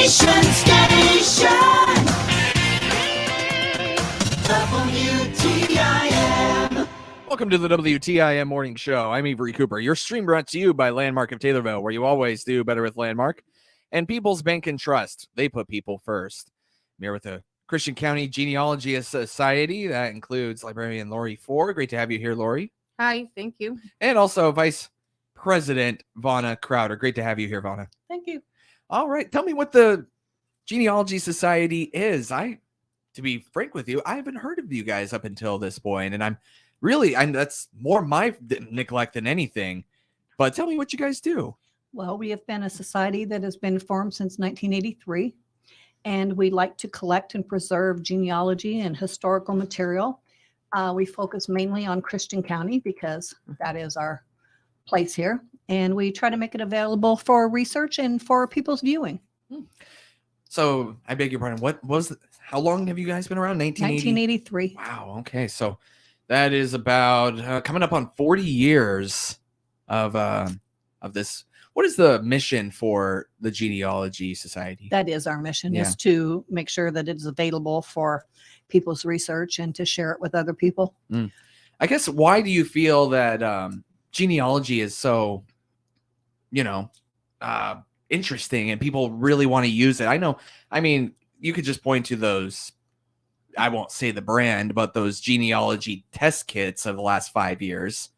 Station. WTIM. Welcome to the WTIM Morning Show. I'm Avery Cooper. Your stream brought to you by Landmark of Taylorville, where you always do better with Landmark. And People's Bank and Trust. They put people first. I'm here with the Christian County Genealogy Society. That includes librarian Lori Ford. Great to have you here, Lori. Hi, thank you. And also Vice President Vonna Crowder. Great to have you here, Vonna. Thank you. All right. Tell me what the Genealogy Society is. To be frank with you, I haven't heard of you guys up until this point, and I'm that's more my neglect than anything. But tell me what you guys do. Well, we have been a society that has been formed since 1983, and we like to collect and preserve genealogy and historical material. We focus mainly on Christian County because that is our place here, and we try to make it available for research and for people's viewing. So I beg your pardon. How long have you guys been around? 1983. Wow. Okay. So that is about coming up on 40 years of this. What is the mission for the Genealogy Society? That is our mission, Yeah. is to make sure that it is available for people's research and to share it with other people. I guess, why do you feel that genealogy is so, interesting and people really want to use it? You could just point to those, I won't say the brand, but those genealogy test kits of the last 5 years,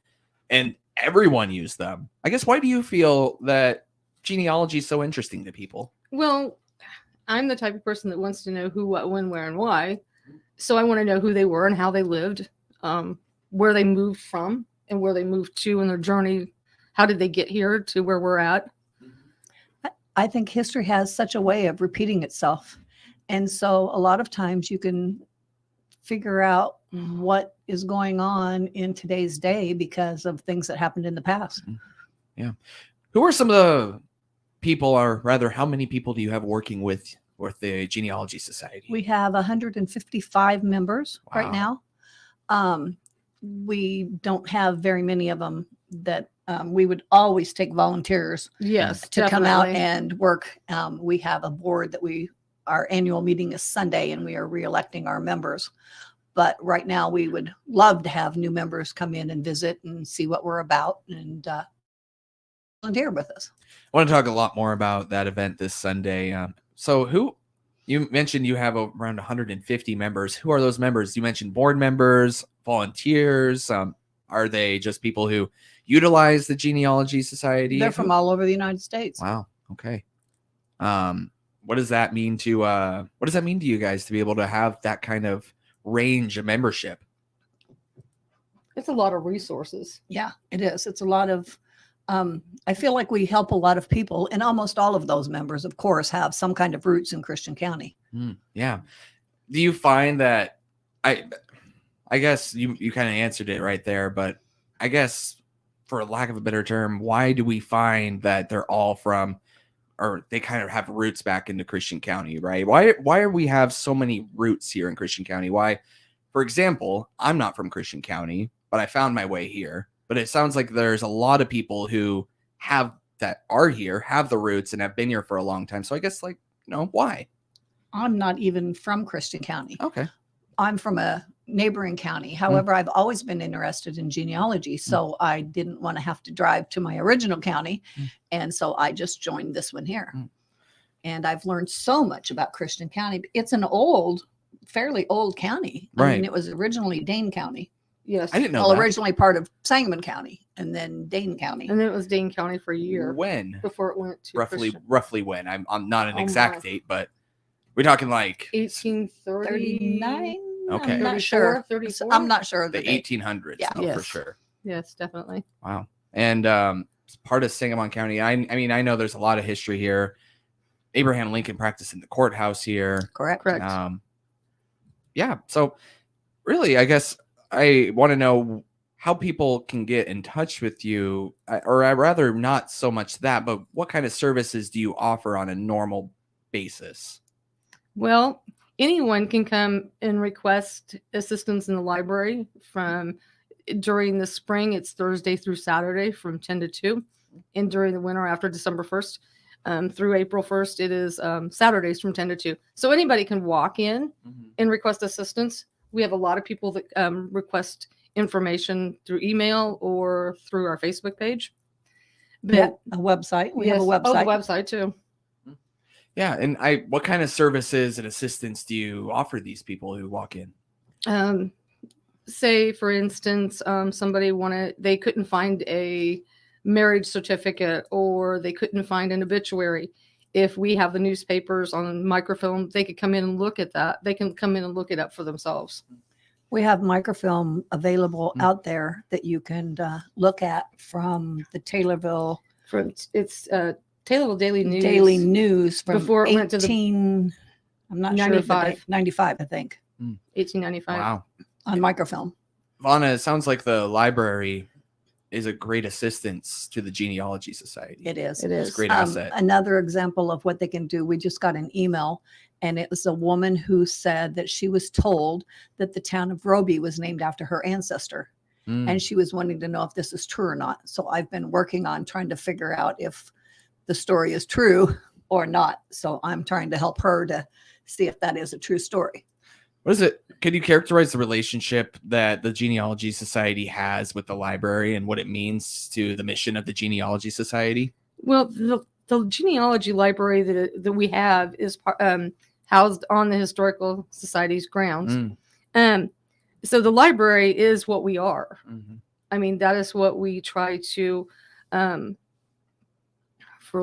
and everyone used them. I guess, why do you feel that genealogy is so interesting to people? Well, I'm the type of person that wants to know who, what, when, where, and why. So I want to know who they were and how they lived, where they moved from and where they moved to in their journey. How did they get here to where we're at? I think history has such a way of repeating itself. And so a lot of times you can figure out what is going on in today's day because of things that happened in the past. Yeah. Who are some of the people, or rather, how many people do you have working with the Genealogy Society? We have 155 members right Wow. now. We don't have very many of them that we would always take volunteers Yes, to come out definitely. and work. We have a board that our annual meeting is Sunday, and we are re-electing our members. But right now we would love to have new members come in and visit and see what we're about and volunteer with us. I want to talk a lot more about that event this Sunday. You mentioned you have around 150 members. Who are those members? You mentioned board members, volunteers. Are they just people who utilize the Genealogy Society? They're from all over the United States. Wow. Okay. What does that mean to you guys to be able to have that kind of range of membership? It's a lot of resources. Yeah, it is. It's a lot of, I feel like we help a lot of people, and almost all of those members, of course, have some kind of roots in Christian County. Yeah. Do you find that, I guess you kind of answered it right there, but I guess, for lack of a better term, why do we find that they're all from, or they kind of have roots back into Christian County, right? Why do we have so many roots here in Christian County? Why, for example, I'm not from Christian County, but I found my way here. But it sounds like there's a lot of people who are here, have the roots, and have been here for a long time. So I guess, why? I'm not even from Christian County. Okay. I'm from a neighboring county. However, I've always been interested in genealogy, so I didn't want to have to drive to my original county. And so I just joined this one here. And I've learned so much about Christian County. It's an fairly old county. I Right. mean, it was originally Dane County. Yes. I didn't know Well, that. originally part of Sangamon County and then Dane County. And then it was Dane County for a year When? before it went to Roughly when? I'm not an Oh, exact my. date, but we're talking like 1830. 39? Okay. I'm not sure. 34? I'm not sure of the the date. 1800s. Yeah. For Yes. sure. Yes, definitely. Wow. And part of Sangamon County, I know there's a lot of history here. Abraham Lincoln practiced in the courthouse here. Correct. Correct. Yeah. So really, I guess I want to know how people can get in touch with you, or I'd rather not so much that, but what kind of services do you offer on a normal basis? Well, anyone can come and request assistance in the library during the spring. It's Thursday through Saturday from 10 to 2. And during the winter after December 1st, Through April 1st, it is Saturdays from 10 to 2. So anybody can walk in and request assistance. We have a lot of people that request information through email or through our Facebook page. But Yeah, a website. We have a website. Oh, the website too. Yeah, and what kind of services and assistance do you offer these people who walk in? Say, for instance, somebody they couldn't find a marriage certificate or they couldn't find an obituary. If we have the newspapers on microfilm, they could come in and look at that. They can come in and look it up for themselves. We have microfilm available out there that you can look at from the Taylorville. It's Taylorville Daily News. Daily News from before it went to I'm not 95. sure. 95, I think. 1895. Wow. On microfilm. Vonna, it sounds like the library is a great assistance to the Genealogy Society. It is. It It's is. a great asset. Another example of what they can do. We just got an email, and it was a woman who said that she was told that the town of Roby was named after her ancestor. And she was wanting to know if this is true or not. So I've been working on trying to figure out if the story is true or not. So I'm trying to help her to see if that is a true story. What is it? Can you characterize the relationship that the Genealogy Society has with the library and what it means to the mission of the Genealogy Society? Well, the genealogy library that we have is housed on the Historical Society's grounds. So the library is what we are. I mean, that is what we try to, for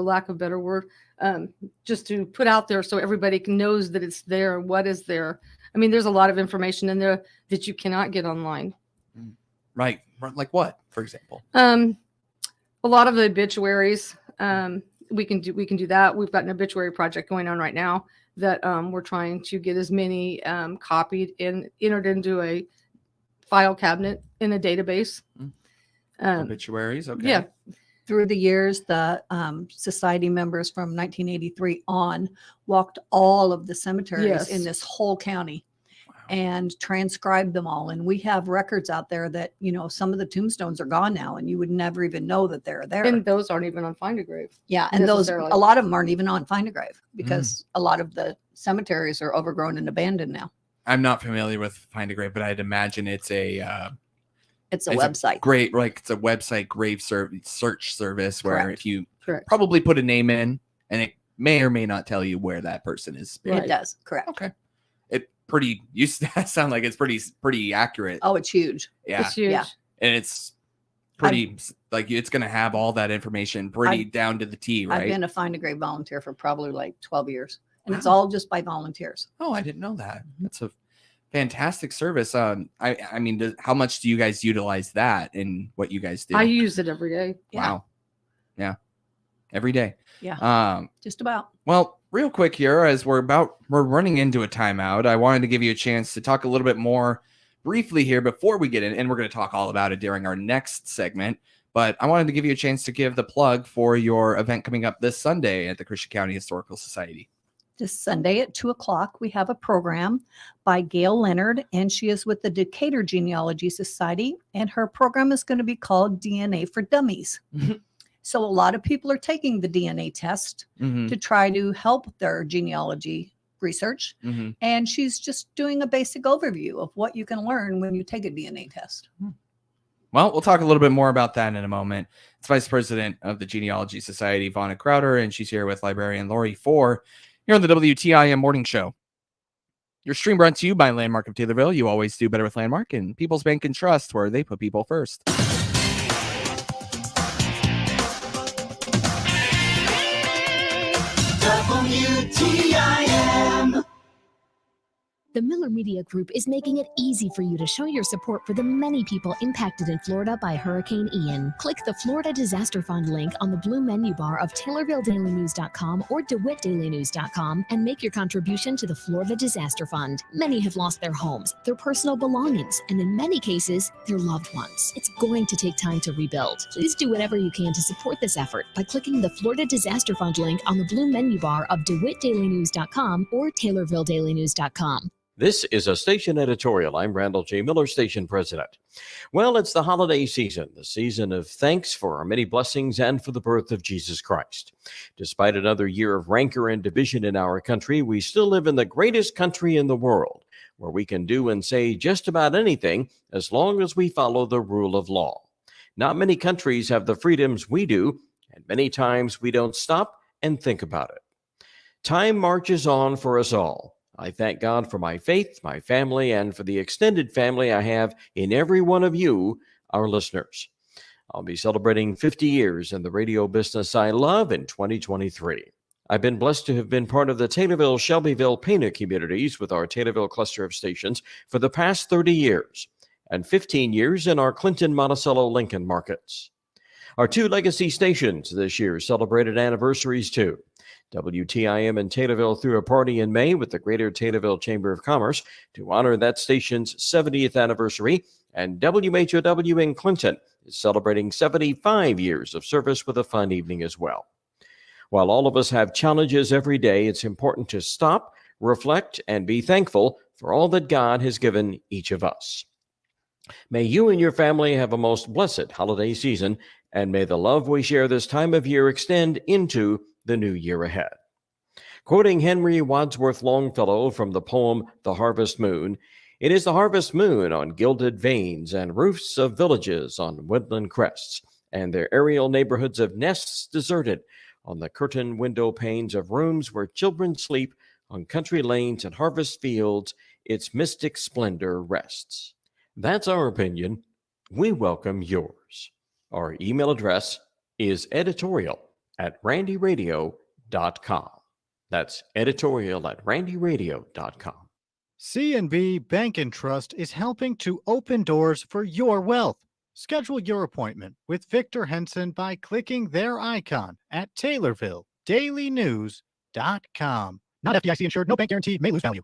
lack of a better word, just to put out there so everybody knows that it's there and what is there. I mean, there's a lot of information in there that you cannot get online. Right. Like what, for example? A lot of the obituaries, we can do that. We've got an obituary project going on right now that we're trying to get as many copied and entered into a file cabinet in a database. Obituaries. Okay. Yeah. Through the years, the society members from 1983 on walked all of the cemeteries in this whole county and transcribed them all. And we have records out there that, you know, some of the tombstones are gone now and you would never even know that they're there. And those aren't even on Find a Grave. Yeah. And those, a lot of them aren't even on Find a Grave because a lot of the cemeteries are overgrown and abandoned now. I'm not familiar with Find a Grave, but I'd imagine it's a website. It's a website grave search service where Correct. if you Correct. probably put a name in and it may or may not tell you where that person is buried. It does. Correct. Okay. You sound like it's pretty accurate. Oh, it's huge. Yeah. It's huge. Yeah. And it's pretty like it's going to have all that information pretty down to the T, right? I've been a Find a Grave volunteer for probably like 12 years and it's all just by volunteers. Oh, I didn't know that. That's a fantastic service. I mean, how much do you guys utilize that in what you guys do? I use it every day. Wow. Yeah. Every day. Yeah. Just about. Well, real quick here, as we're running into a timeout, I wanted to give you a chance to talk a little bit more briefly here before we get in, and we're going to talk all about it during our next segment. But I wanted to give you a chance to give the plug for your event coming up this Sunday at the Christian County Historical Society. This Sunday at 2:00, we have a program by Gail Leonard, and she is with the Decatur Genealogy Society, and her program is going to be called DNA for Dummies. So a lot of people are taking the DNA test to try to help their genealogy research, and she's just doing a basic overview of what you can learn when you take a DNA test. Well, we'll talk a little bit more about that in a moment. It's Vice President of the Genealogy Society, Vonna Crowder, and she's here with librarian Lori Four here on the WTIM Morning Show. Your stream brought to you by Landmark of Taylorville. You always do better with Landmark, and People's Bank and Trust, where they put people first. WTIM. The Miller Media Group is making it easy for you to show your support for the many people impacted in Florida by Hurricane Ian. Click the Florida Disaster Fund link on the blue menu bar of TaylorvilleDailyNews.com or DeWittDailyNews.com and make your contribution to the Florida Disaster Fund. Many have lost their homes, their personal belongings, and in many cases, their loved ones. It's going to take time to rebuild. Please do whatever you can to support this effort by clicking the Florida Disaster Fund link on the blue menu bar of DeWittDailyNews.com or TaylorvilleDailyNews.com. This is a station editorial. I'm Randall J. Miller, station president. Well, it's the holiday season, the season of thanks for our many blessings and for the birth of Jesus Christ. Despite another year of rancor and division in our country, we still live in the greatest country in the world, where we can do and say just about anything as long as we follow the rule of law. Not many countries have the freedoms we do, and many times we don't stop and think about it. Time marches on for us all. I thank God for my faith, my family, and for the extended family I have in every one of you, our listeners. I'll be celebrating 50 years in the radio business I love in 2023. I've been blessed to have been part of the Taylorville, Shelbyville, Pana communities with our Taylorville cluster of stations for the past 30 years, and 15 years in our Clinton, Monticello, Lincoln markets. Our two legacy stations this year celebrated anniversaries too. WTIM in Taylorville threw a party in May with the Greater Taylorville Chamber of Commerce to honor that station's 70th anniversary, and WHOW in Clinton is celebrating 75 years of service with a fun evening as well. While all of us have challenges every day, it's important to stop, reflect, and be thankful for all that God has given each of us. May you and your family have a most blessed holiday season, and may the love we share this time of year extend into the new year ahead. Quoting Henry Wadsworth Longfellow from the poem The Harvest Moon, it is the harvest moon on gilded vanes and roofs of villages on woodland crests, and their aerial neighborhoods of nests deserted, on the curtain window panes of rooms where children sleep, on country lanes and harvest fields, its mystic splendor rests. That's our opinion. We welcome yours. Our email address is editorial@randyradio.com. That's editorial@randyradio.com. C&B Bank and Trust is helping to open doors for your wealth. Schedule your appointment with Victor Henson by clicking their icon at TaylorvilleDailyNews.com. Not FDIC insured, no bank guarantee, may lose value.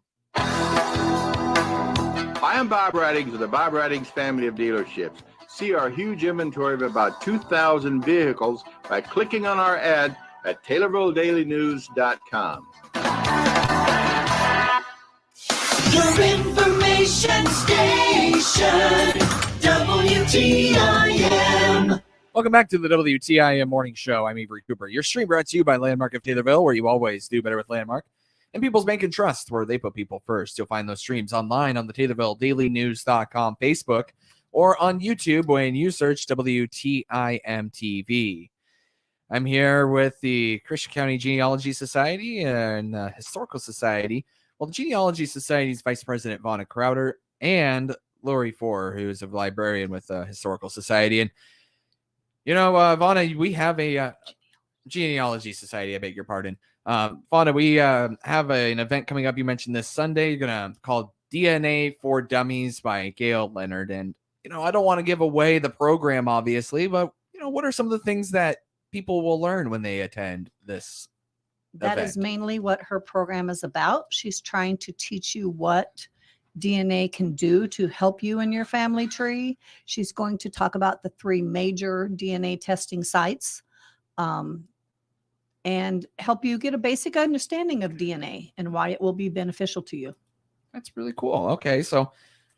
I am Bob Raddings of the Bob Raddings family of dealerships. See our huge inventory of about 2,000 vehicles by clicking on our ad at TaylorvilleDailyNews.com. Your information station, WTIM. Welcome back to the WTIM Morning Show. I'm Avery Cooper. Your stream brought to you by Landmark of Taylorville, where you always do better with Landmark, and People's Bank and Trust, where they put people first. You'll find those streams online on the TaylorvilleDailyNews.com Facebook or on YouTube when you search WTIM TV. I'm here with the Christian County Genealogy Society and Historical Society. Well, the Genealogy Society's Vice President Vonna Crowder and Lori Four, who's a librarian with the Historical Society. And, you know, Vonna, we have a Genealogy Society, I beg your pardon. Vonna, we have an event coming up. You mentioned this Sunday. You're going to call DNA for Dummies by Gail Leonard. And, you know, I don't want to give away the program, obviously, but, you know, what are some of the things that people will learn when they attend this That event? is mainly what her program is about. She's trying to teach you what DNA can do to help you in your family tree. She's going to talk about the 3 major DNA testing sites and help you get a basic understanding of DNA and why it will be beneficial to you. That's really cool. Okay, so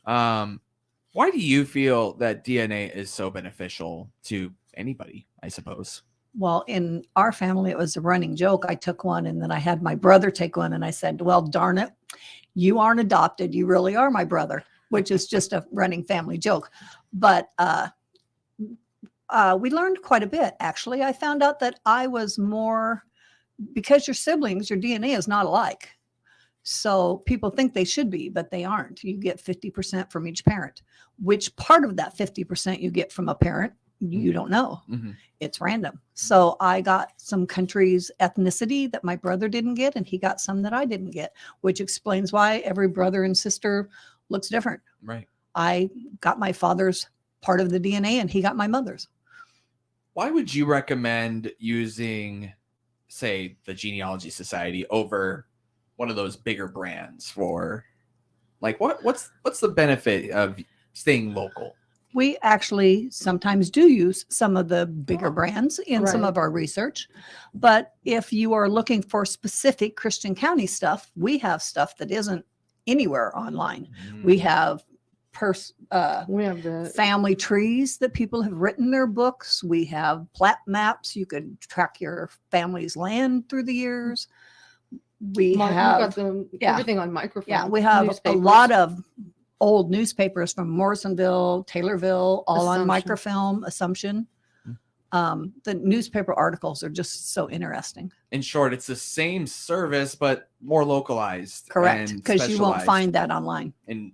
why do you feel that DNA is so beneficial to anybody, I suppose? Well, in our family, it was a running joke. I took one and then I had my brother take one and I said, well, darn it, you aren't adopted. You really are my brother, which is just a running family joke. But we learned quite a bit, actually. I found out that I was more, because your siblings, your DNA is not alike. So people think they should be, but they aren't. You get 50% from each parent. Which part of that 50% you get from a parent, you don't know. Mm-hmm. It's random. So I got some countries' ethnicity that my brother didn't get, and he got some that I didn't get, which explains why every brother and sister looks different. Right. I got my father's part of the DNA, and he got my mother's. Why would you recommend using, say, the Genealogy Society over one of those bigger brands for, like, what's the benefit of staying local? We actually sometimes do use some of the bigger brands in some Right. of our research. But if you are looking for specific Christian County stuff, we have stuff that isn't anywhere online. We have We have the family trees that people have written their books. We have plat maps. You could track your family's land through the years. We we've have got everything on microfilm. Yeah, we have newspapers. a lot of old newspapers from Morrisonville, Taylorville, all on Assumption. microfilm, Assumption. The newspaper articles are just so interesting. In short, it's the same service, but more localized. Correct, and because you won't specialized find that online. and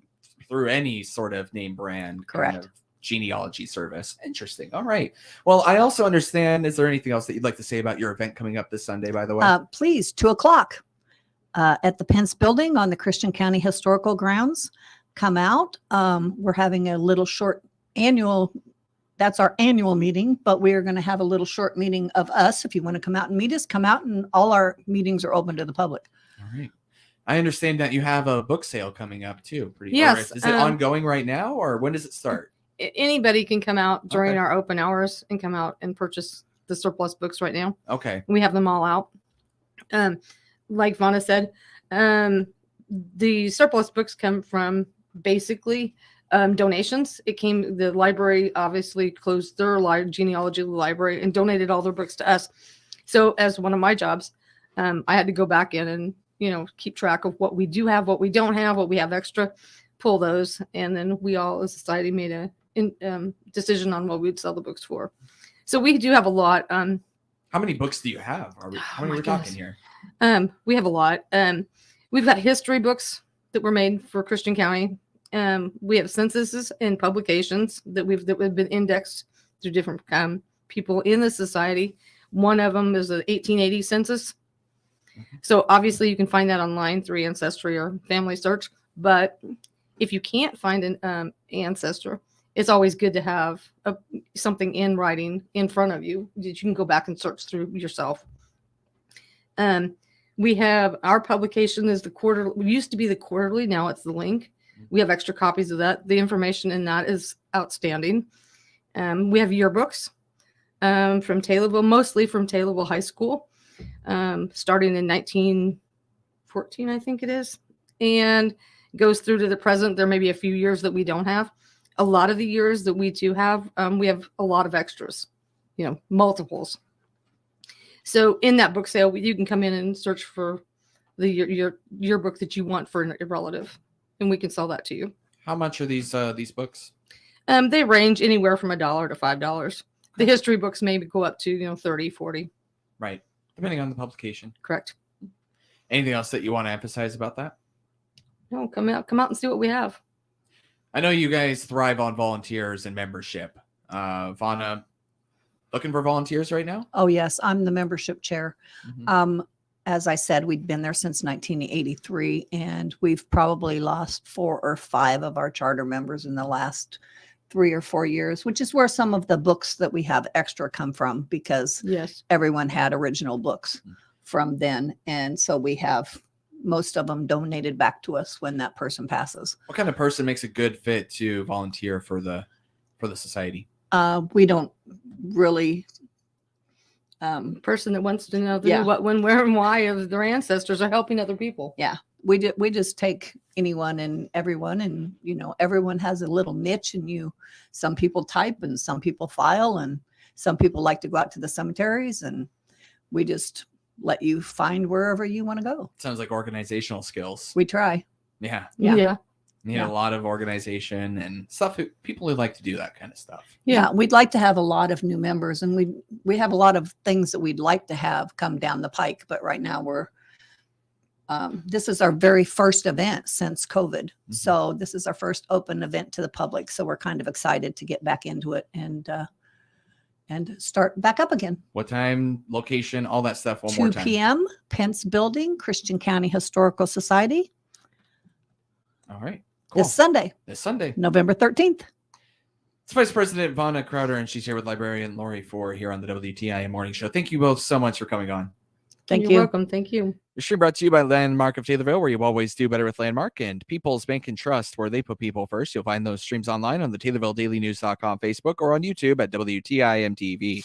through any sort of name brand Correct. kind of genealogy service. Interesting. All right. Well, I also understand. Is there anything else that you'd like to say about your event coming up this Sunday, by the way? Please, 2:00 at the Pence Building on the Christian County Historical Grounds. Come out. We're having a little short annual. That's our annual meeting, but we are going to have a little short meeting of us. If you want to come out and meet us, come out, and all our meetings are open to the public. All right. I understand that you have a book sale coming up too. Yes, Is it ongoing right now, or when does it start? Anybody can come out during Okay. our open hours and come out and purchase the surplus books right now. Okay. We have them all out. Like Vonna said, the surplus books come from basically donations. The library obviously closed their genealogy library and donated all their books to us. So as one of my jobs, I had to go back in and, keep track of what we do have, what we don't have, what we have extra, pull those. And then we all as a society made a decision on what we'd sell the books for. So we do have a lot. How many books do you have? How many my we're talking goodness. here? We have a lot. We've got history books that were made for Christian County. We have censuses and publications that have been indexed through different people in the society. One of them is the 1880 census. So obviously you can find that online through Ancestry or Family Search. But if you can't find an ancestor, it's always good to have something in writing in front of you that you can go back and search through yourself. We have our publication is the quarterly. It used to be the quarterly. Now it's the link. We have extra copies of that. The information in that is outstanding. We have yearbooks from Taylorville, mostly from Taylorville High School, starting in 1914, I think it is, and goes through to the present. There may be a few years that we don't have. A lot of the years that we do have, we have a lot of extras, multiples. So in that book sale, you can come in and search for your yearbook that you want for a relative, and we can sell that to you. How much are these books? They range anywhere from $1 to $5. The history books maybe go up to 30, 40. Right. Depending on the publication. Correct. Anything else that you want to emphasize about that? No, come out and see what we have. I know you guys thrive on volunteers and membership. Vonna, looking for volunteers right now? Oh, yes. I'm the membership chair. Mhm. As I said, we've been there since 1983, and we've probably lost 4 or 5 of our charter members in the last 3 or 4 years, which is where some of the books that we have extra come from, because Yes. everyone had original books from then. And so we have most of them donated back to us when that person passes. What kind of person makes a good fit to volunteer for the society? We don't really Person that wants to know the Yeah. what, when, where, and why of their ancestors are helping other people. we just take anyone and everyone, and everyone has a little niche, and some people type and some people file, and some people like to go out to the cemeteries, and we just let you find wherever you want to go. Sounds like organizational skills. We try. Yeah. Yeah. Yeah. You need Yeah. a lot of organization and stuff. People who like to do that kind of stuff. Yeah. We'd like to have a lot of new members, and we have a lot of things that we'd like to have come down the pike, but right now this is our very first event since COVID. Mhm. So this is our first open event to the public. So we're kind of excited to get back into it and start back up again. What time, location, all that stuff. One 2 more time. p.m. Pence Building, Christian County Historical Society, All right. Cool. this Sunday, This Sunday. November 13th. It's Vice President Vonna Crowder, and she's here with librarian Lori Ford here on the WTIM Morning Show. Thank you both so much for coming on. Thank You're you. welcome. Thank you. Your stream brought to you by Landmark of Taylorville, where you always do better with Landmark, and People's Bank and Trust, where they put people first. You'll find those streams online on the TaylorvilleDailyNews.com Facebook or on YouTube at WTIM TV.